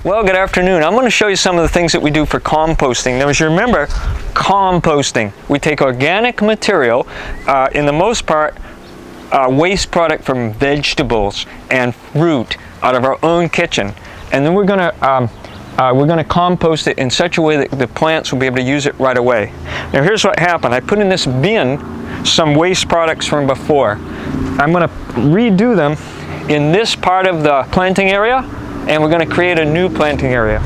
Well, good afternoon. I'm going to show you some of the things that we do for composting. Now, as you remember, composting, we take organic material, in the most part, waste product from vegetables and fruit out of our own kitchen, and then we're going to compost it in such a way that the plants will be able to use it right away. Now, here's what happened. I put in this bin some waste products from before. I'm going to redo them in this part of the planting area, and we're going to create a new planting area.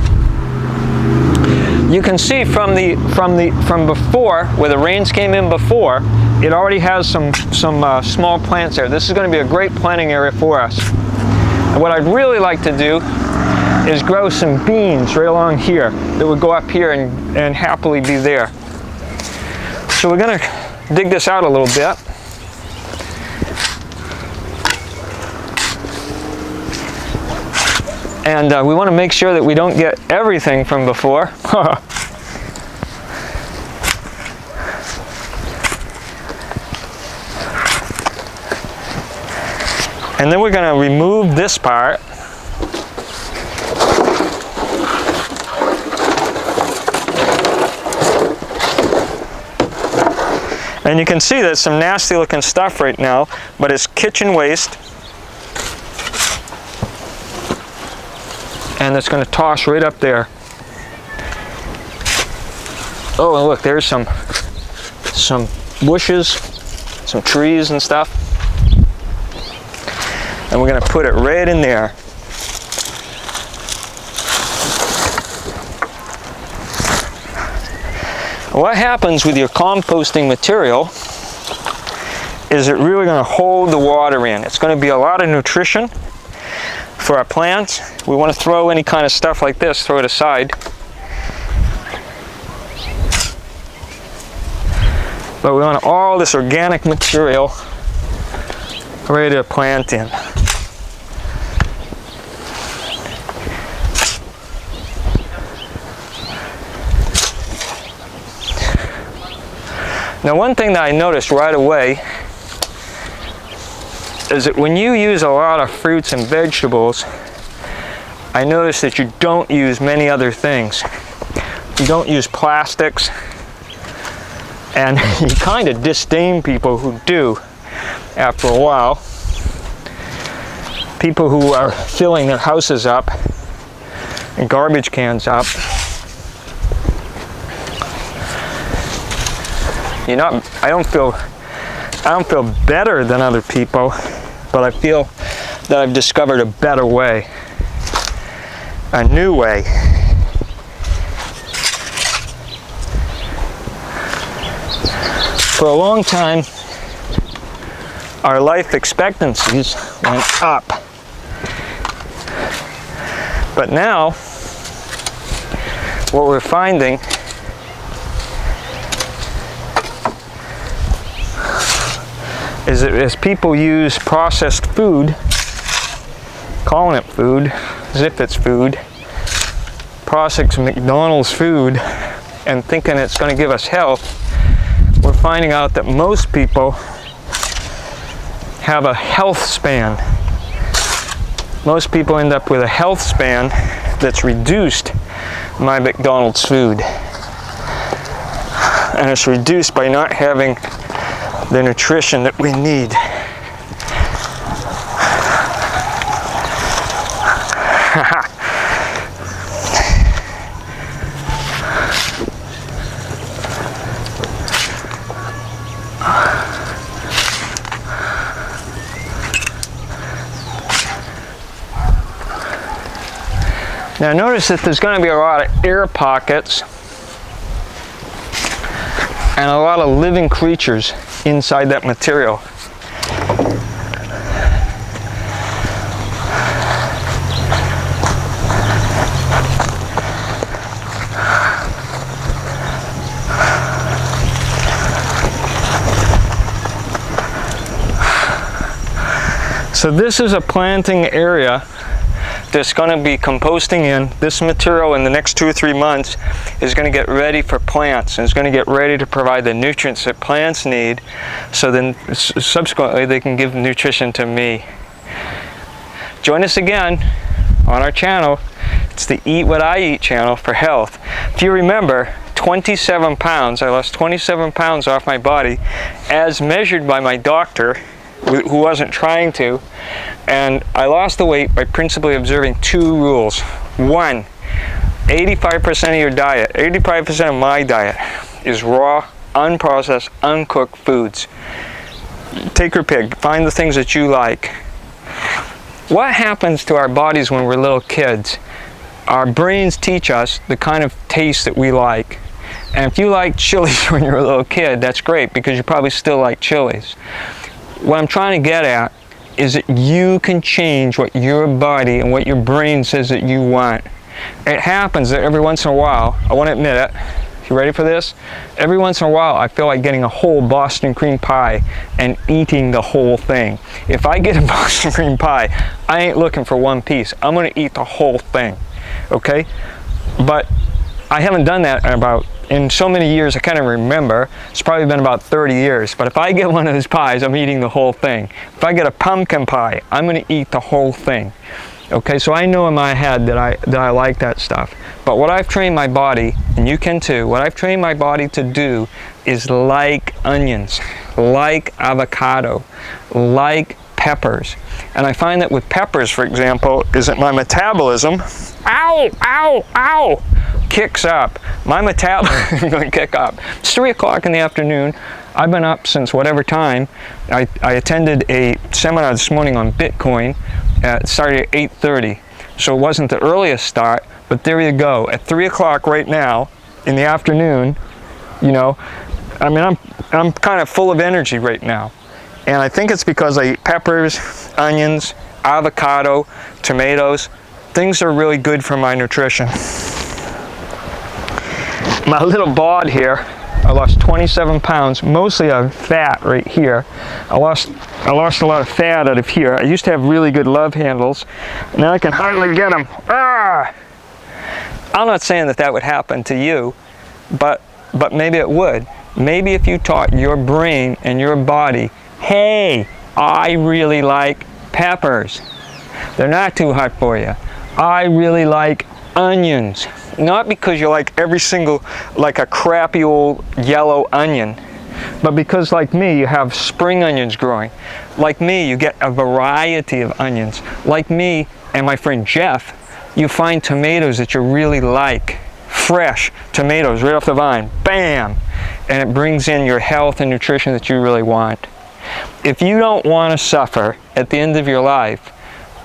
You can see from before, where the rains came in before, it already has some small plants there. This is going to be a great planting area for us. And what I'd really like to do is grow some beans right along here that would go up here and happily be there. So we're going to dig this out a little bit. And we want to make sure that we don't get everything from before. And then we're going to remove this part. And you can see there's some nasty looking stuff right now, but it's kitchen waste. And it's going to toss right up there. Oh, and look, there's some bushes, some trees and stuff. And we're going to put it right in there. What happens with your composting material is it really going to hold the water in. It's going to be a lot of nutrition for our plants. We want to throw any kind of stuff like this, throw it aside. But we want all this organic material ready to plant in. Now, one thing that I noticed right away is that when you use a lot of fruits and vegetables, I noticed that you don't use many other things. You don't use plastics, and you kind of disdain people who do after a while. People who are filling their houses up and garbage cans up. I don't feel better than other people, but I feel that I've discovered a better way, a new way. For a long time, our life expectancies went up. But now, what we're finding is that as people use processed food, calling it food as if it's food, processed McDonald's food, and thinking it's going to give us health, we're finding out that most people have a health span. Most people end up with a health span that's reduced by McDonald's food. And it's reduced by not having the nutrition that we need. Now notice that there's going to be a lot of air pockets and a lot of living creatures inside that material. So this is a planting area that's going to be composting in. This material in the next 2 or 3 months is going to get ready for plants, and it's going to get ready to provide the nutrients that plants need, so then subsequently they can give nutrition to me. Join us again on our channel It's the Eat What I Eat channel for health. If you remember, 27 pounds, I lost 27 pounds off my body as measured by my doctor, who wasn't trying to, and I lost the weight by principally observing 2 rules. 1, 85% of your diet, 85% of my diet is raw, unprocessed, uncooked foods. Take your pick, find the things that you like. What happens to our bodies when we're little kids? Our brains teach us the kind of taste that we like. And if you like chilies when you're a little kid, that's great, because you probably still like chilies. What I'm trying to get at is that you can change what your body and what your brain says that you want. It happens that every once in a while, I want to admit it, you ready for this? Every once in a while, I feel like getting a whole Boston cream pie and eating the whole thing. If I get a Boston cream pie, I ain't looking for one piece. I'm going to eat the whole thing, okay? But I haven't done that in so many years, I can't even remember. It's probably been about 30 years. But if I get one of those pies, I'm eating the whole thing. If I get a pumpkin pie, I'm going to eat the whole thing. Okay, so I know in my head that I like that stuff. But what I've trained my body, and you can too, what I've trained my body to do is like onions, like avocado, like peppers. And I find that with peppers, for example, is that my metabolism, kicks up. My metabolism is going to kick up. It's 3 o'clock in the afternoon. I've been up since whatever time. I attended a seminar this morning on Bitcoin. It started at 8:30. So it wasn't the earliest start, but there you go. At 3 o'clock right now in the afternoon, you know, I mean, I'm kind of full of energy right now. And I think it's because I eat peppers, onions, avocado, tomatoes. Things are really good for my nutrition. My little bod here, I lost 27 pounds, mostly of fat right here. I lost a lot of fat out of here. I used to have really good love handles. Now I can hardly get them. Ah! I'm not saying that would happen to you, but maybe it would. Maybe if you taught your brain and your body, hey, I really like peppers. They're not too hot for you. I really like onions. Not because you like every single, like a crappy old yellow onion, but because like me, you have spring onions growing. Like me, you get a variety of onions. Like me and my friend Jeff, you find tomatoes that you really like. Fresh tomatoes right off the vine, bam! And it brings in your health and nutrition that you really want. If you don't want to suffer at the end of your life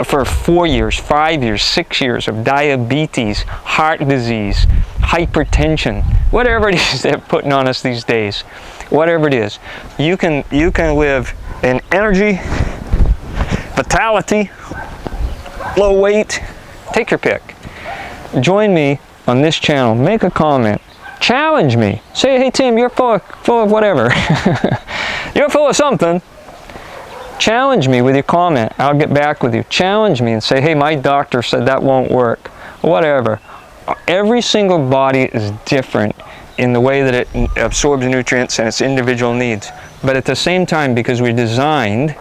for 4 years, 5 years, 6 years of diabetes, heart disease, hypertension, whatever it is they're putting on us these days, whatever it is, you can live in energy, vitality, low weight. Take your pick. Join me on this channel. Make a comment. Challenge me. Say, hey Tim, you're full of whatever. You're full of something. Challenge me with your comment. I'll get back with you. Challenge me and say, hey, my doctor said that won't work. Whatever. Every single body is different in the way that it absorbs nutrients and its individual needs. But at the same time, because we're designed,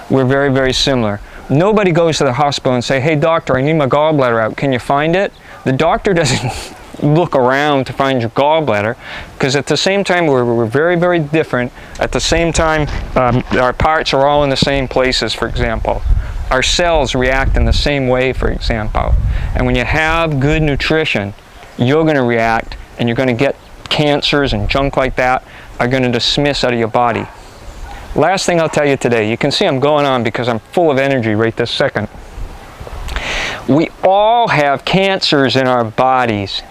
we're very, very similar. Nobody goes to the hospital and say, hey doctor, I need my gallbladder out. Can you find it? The doctor doesn't look around to find your gallbladder, because at the same time we're very, very different. At the same time, our parts are all in the same places, for example. Our cells react in the same way, for example. And when you have good nutrition, you're going to react, and you're going to get cancers and junk like that are going to dismiss out of your body. Last thing I'll tell you today, you can see I'm going on because I'm full of energy right this second. We all have cancers in our bodies.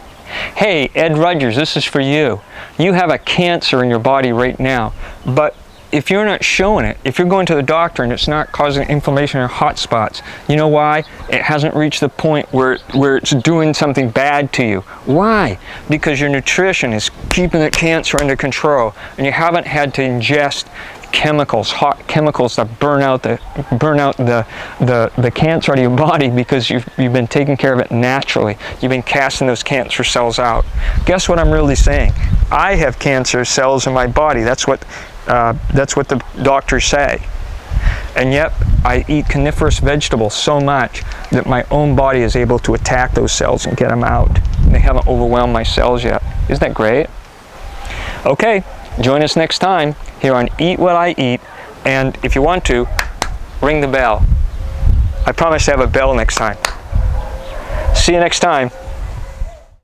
Hey, Ed Rogers, this is for you. You have a cancer in your body right now, but if you're not showing it, if you're going to the doctor and it's not causing inflammation or hot spots, you know why? It hasn't reached the point where it's doing something bad to you. Why? Because your nutrition is keeping the cancer under control, and you haven't had to ingest chemicals, hot chemicals that burn out the cancer out of your body, because you've been taking care of it naturally. You've been casting those cancer cells out. Guess what I'm really saying? I have cancer cells in my body. That's what the doctors say. And yet I eat coniferous vegetables so much that my own body is able to attack those cells and get them out. And they haven't overwhelmed my cells yet. Isn't that great? Okay, join us next time here on Eat What I Eat. And if you want to, ring the bell. I promise to have a bell next time. See you next time.